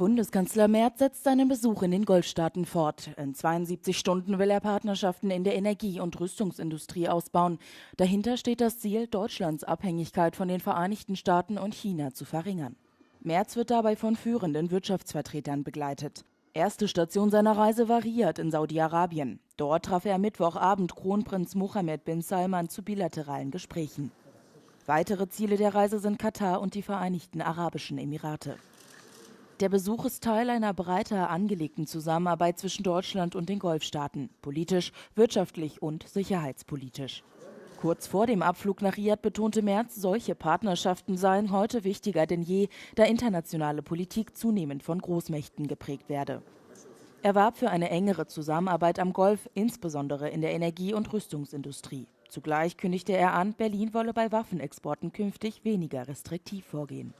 Bundeskanzler Merz setzt seinen Besuch in den Golfstaaten fort. In 72 Stunden will er Partnerschaften in der Energie- und Rüstungsindustrie ausbauen. Dahinter steht das Ziel, Deutschlands Abhängigkeit von den Vereinigten Staaten und China zu verringern. Merz wird dabei von führenden Wirtschaftsvertretern begleitet. Erste Station seiner Reise war Riyadh in Saudi-Arabien. Dort traf er am Mittwochabend Kronprinz Mohammed bin Salman zu bilateralen Gesprächen. Weitere Ziele der Reise sind Katar und die Vereinigten Arabischen Emirate. Der Besuch ist Teil einer breiter angelegten Zusammenarbeit zwischen Deutschland und den Golfstaaten, politisch, wirtschaftlich und sicherheitspolitisch. Kurz vor dem Abflug nach Riyadh betonte Merz, solche Partnerschaften seien heute wichtiger denn je, da internationale Politik zunehmend von Großmächten geprägt werde. Er warb für eine engere Zusammenarbeit am Golf, insbesondere in der Energie- und Rüstungsindustrie. Zugleich kündigte er an, Berlin wolle bei Waffenexporten künftig weniger restriktiv vorgehen.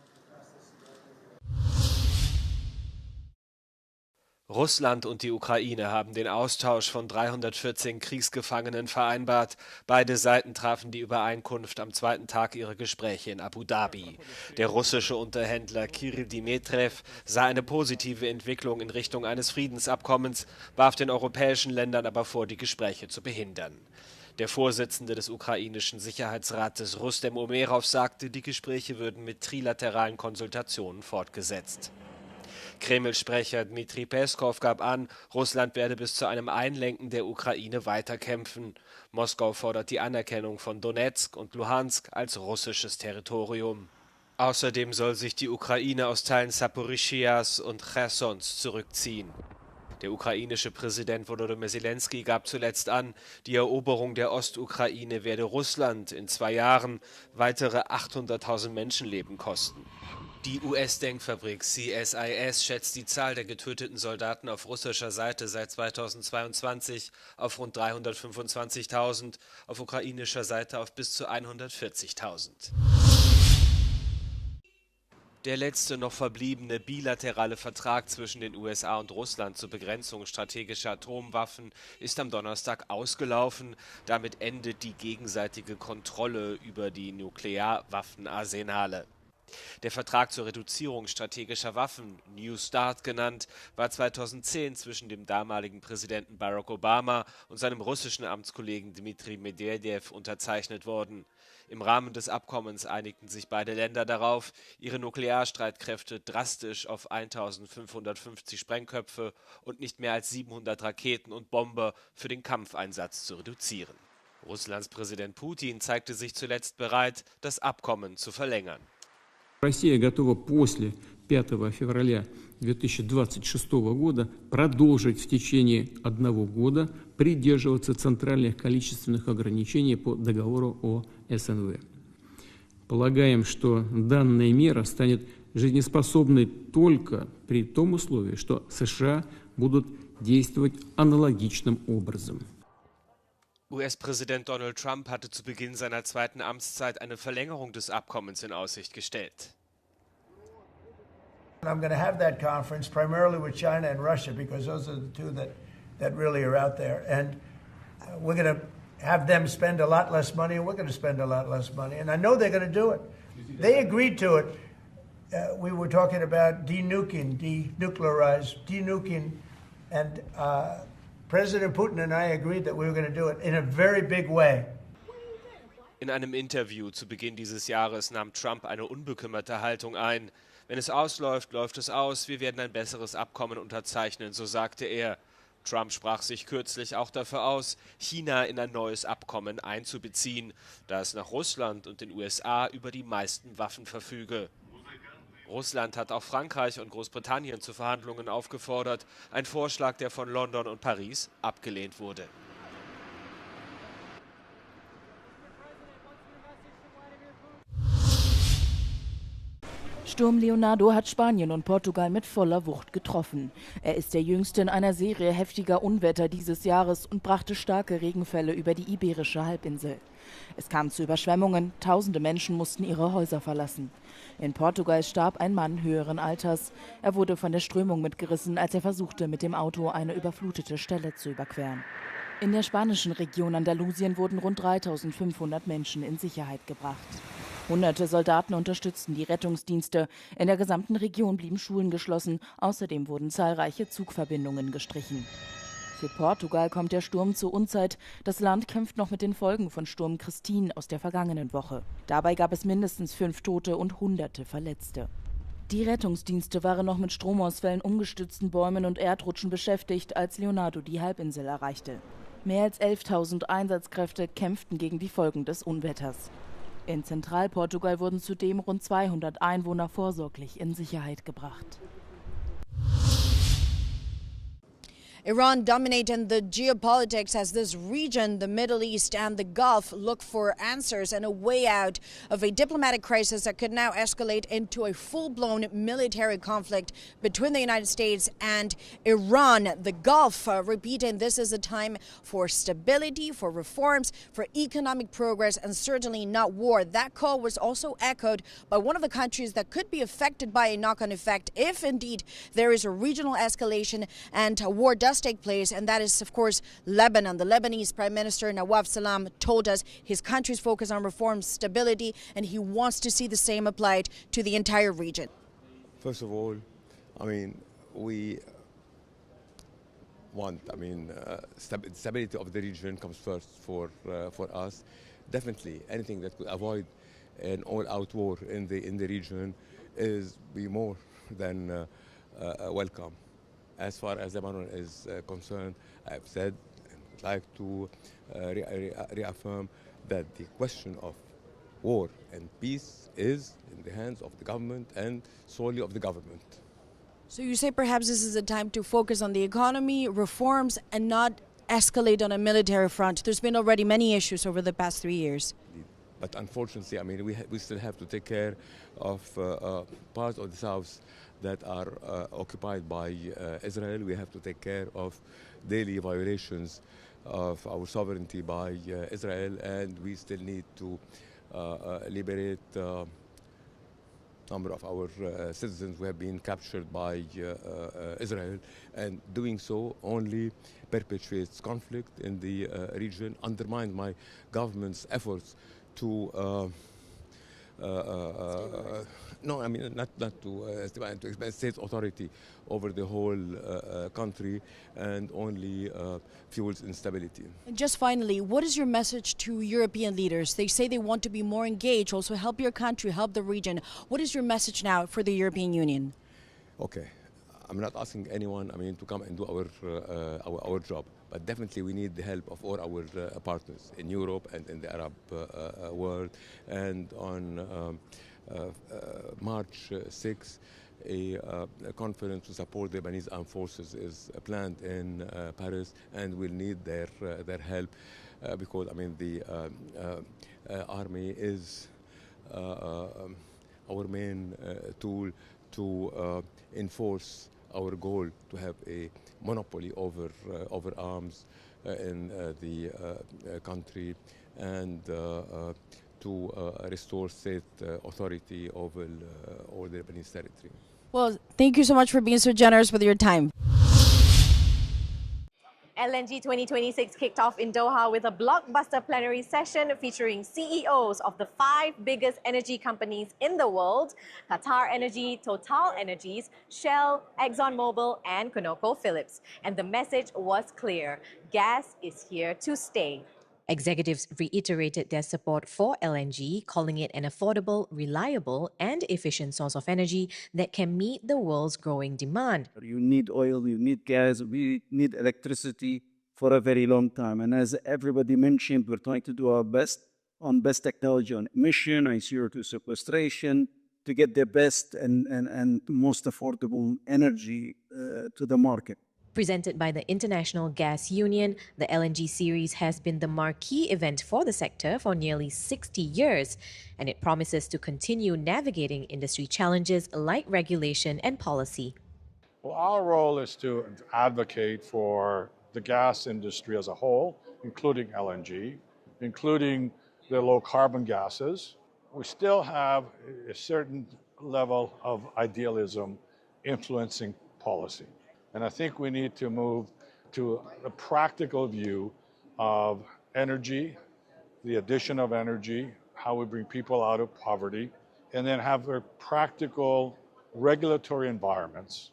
Russland und die Ukraine haben den Austausch von 314 Kriegsgefangenen vereinbart. Beide Seiten trafen die Übereinkunft am zweiten Tag ihrer Gespräche in Abu Dhabi. Der russische Unterhändler Kirill Dmitrijew sah eine positive Entwicklung in Richtung eines Friedensabkommens, warf den europäischen Ländern aber vor, die Gespräche zu behindern. Der Vorsitzende des ukrainischen Sicherheitsrates Rustem Umerov sagte, die Gespräche würden mit trilateralen Konsultationen fortgesetzt. Kreml-Sprecher Dmitri Peskow gab an, Russland werde bis zu einem Einlenken der Ukraine weiterkämpfen. Moskau fordert die Anerkennung von Donezk und Luhansk als russisches Territorium. Außerdem soll sich die Ukraine aus Teilen Saporischschjas und Chersons zurückziehen. Der ukrainische Präsident Volodymyr Zelensky gab zuletzt an, die Eroberung der Ostukraine werde Russland in 2 Jahren weitere 800.000 Menschenleben kosten. Die US-Denkfabrik CSIS schätzt die Zahl der getöteten Soldaten auf russischer Seite seit 2022 auf rund 325.000, auf ukrainischer Seite auf bis zu 140.000. Der letzte noch verbliebene bilaterale Vertrag zwischen den USA und Russland zur Begrenzung strategischer Atomwaffen ist am Donnerstag ausgelaufen. Damit endet die gegenseitige Kontrolle über die Nuklearwaffenarsenale. Der Vertrag zur Reduzierung strategischer Waffen, New START genannt, war 2010 zwischen dem damaligen Präsidenten Barack Obama und seinem russischen Amtskollegen Dmitri Medvedev unterzeichnet worden. Im Rahmen des Abkommens einigten sich beide Länder darauf, ihre Nuklearstreitkräfte drastisch auf 1550 Sprengköpfe und nicht mehr als 700 Raketen und Bomber für den Kampfeinsatz zu reduzieren. Russlands Präsident Putin zeigte sich zuletzt bereit, das Abkommen zu verlängern. Россия готова после 5 февраля 2026 года продолжить в течение 1 года придерживаться центральных количественных ограничений по договору о СНВ. Полагаем, что данная мера станет жизнеспособной только при том условии, что США будут действовать аналогичным образом. US-Präsident Donald Trump hatte zu Beginn seiner zweiten Amtszeit eine Verlängerung des Abkommens in Aussicht gestellt. I'm going to have that conference primarily with China and Russia because those are the two that really are out there. And we're going to have them spend a lot less money and we're going to spend a lot less money. And I know they're going to do it. They agreed to it. We were talking about denuking, denuking, and President Putin and I agreed that we were going to do it in a very big way. In einem Interview zu Beginn dieses Jahres nahm Trump eine unbekümmerte Haltung ein. Wenn es ausläuft, läuft es aus. Wir werden ein besseres Abkommen unterzeichnen, so sagte er. Trump sprach sich kürzlich auch dafür aus, China in ein neues Abkommen einzubeziehen, da es nach Russland und den USA über die meisten Waffen verfüge. Russland hat auch Frankreich und Großbritannien zu Verhandlungen aufgefordert, ein Vorschlag, der von London und Paris abgelehnt wurde. Sturm Leonardo hat Spanien und Portugal mit voller Wucht getroffen. Er ist der jüngste in einer Serie heftiger Unwetter dieses Jahres und brachte starke Regenfälle über die Iberische Halbinsel. Es kam zu Überschwemmungen, tausende Menschen mussten ihre Häuser verlassen. In Portugal starb ein Mann höheren Alters. Er wurde von der Strömung mitgerissen, als er versuchte, mit dem Auto eine überflutete Stelle zu überqueren. In der spanischen Region Andalusien wurden rund 3.500 Menschen in Sicherheit gebracht. Hunderte Soldaten unterstützten die Rettungsdienste. In der gesamten Region blieben Schulen geschlossen. Außerdem wurden zahlreiche Zugverbindungen gestrichen. Für Portugal kommt der Sturm zur Unzeit. Das Land kämpft noch mit den Folgen von Sturm Christine aus der vergangenen Woche. Dabei gab es mindestens 5 Tote und Hunderte Verletzte. Die Rettungsdienste waren noch mit Stromausfällen, umgestürzten Bäumen und Erdrutschen beschäftigt, als Leonardo die Halbinsel erreichte. Mehr als 11.000 Einsatzkräfte kämpften gegen die Folgen des Unwetters. In Zentralportugal wurden zudem rund 200 Einwohner vorsorglich in Sicherheit gebracht. Iran dominating the geopolitics as this region, the Middle East and the Gulf, look for answers and a way out of a diplomatic crisis that could now escalate into a full-blown military conflict between the United States and Iran. The Gulf repeating this is a time for stability, for reforms, for economic progress, and certainly not war. That call was also echoed by one of the countries that could be affected by a knock-on effect if indeed there is a regional escalation and war does take place, and that is, of course, Lebanon. The Lebanese Prime Minister Nawaf Salam told us his country's focus on reform, stability, and he wants to see the same applied to the entire region. First of all, we want, stability of the region comes first for us. Definitely, anything that could avoid an all-out war in the region is be more than welcome. As far as Lebanon is concerned, I've said and would like to reaffirm that the question of war and peace is in the hands of the government and solely of the government. So you say perhaps this is a time to focus on the economy, reforms, and not escalate on a military front. There's been already many issues over the past 3 years. But unfortunately, we still have to take care of parts of the south that are occupied by Israel. We have to take care of daily violations of our sovereignty by Israel, and we still need to liberate number of our citizens who have been captured by Israel, and doing so only perpetuates conflict in the region, undermines my government's efforts to not to expand state authority over the whole country, and only fuels instability. And just finally, what is your message to European leaders? They say they want to be more engaged, also help your country, help the region. What is your message now for the European Union? Okay, I'm not asking anyone, to come and do our job, but definitely we need the help of all our partners in Europe and in the Arab world. And on March 6th, a conference to support the Lebanese armed forces is planned in Paris, and we'll need their help because the army is our main tool to enforce our goal to have a monopoly over arms in the country, and to restore state authority over all the Lebanese territory. Well, thank you so much for being so generous with your time. LNG 2026 kicked off in Doha with a blockbuster plenary session featuring CEOs of the 5 biggest energy companies in the world: Qatar Energy, Total Energies, Shell, ExxonMobil, and ConocoPhillips. And the message was clear: gas is here to stay. Executives reiterated their support for LNG, calling it an affordable, reliable, and efficient source of energy that can meet the world's growing demand. You need oil, you need gas, we need electricity for a very long time. And as everybody mentioned, we're trying to do our best on best technology on emission, on CO2 sequestration, to get the best and most affordable energy to the market. Presented by the International Gas Union, the LNG series has been the marquee event for the sector for nearly 60 years, and it promises to continue navigating industry challenges like regulation and policy. Well, our role is to advocate for the gas industry as a whole, including LNG, including the low-carbon gases. We still have a certain level of idealism influencing policy. And I think we need to move to a practical view of energy, the addition of energy, how we bring people out of poverty, and then have very practical regulatory environments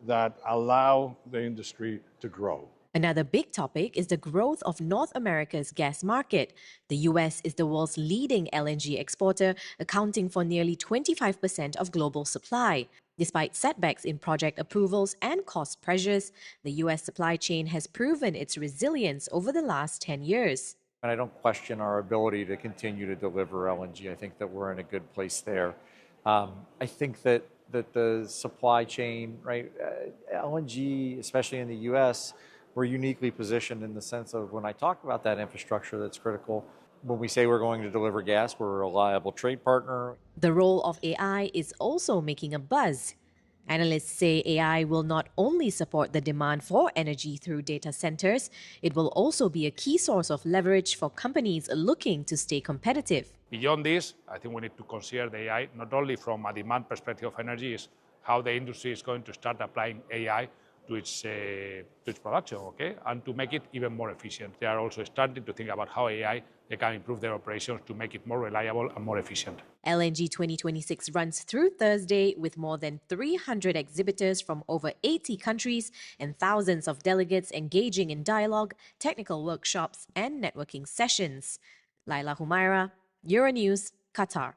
that allow the industry to grow. Another big topic is the growth of North America's gas market. The US is the world's leading LNG exporter, accounting for nearly 25% of global supply. Despite setbacks in project approvals and cost pressures, the US supply chain has proven its resilience over the last 10 years. And I don't question our ability to continue to deliver LNG. I think that we're in a good place there. I think that the supply chain, right, LNG, especially in the US, we're uniquely positioned in the sense of when I talk about that infrastructure that's critical, when we say we're going to deliver gas, we're a reliable trade partner. The role of AI is also making a buzz. Analysts say AI will not only support the demand for energy through data centers, it will also be a key source of leverage for companies looking to stay competitive. Beyond this, I think we need to consider the AI not only from a demand perspective of energy, is how the industry is going to start applying AI to its production, okay, and to make it even more efficient. They are also starting to think about how AI they can improve their operations to make it more reliable and more efficient. LNG 2026 runs through Thursday with more than 300 exhibitors from over 80 countries and thousands of delegates engaging in dialogue, technical workshops, and networking sessions. Laila Humaira, Euronews, Qatar.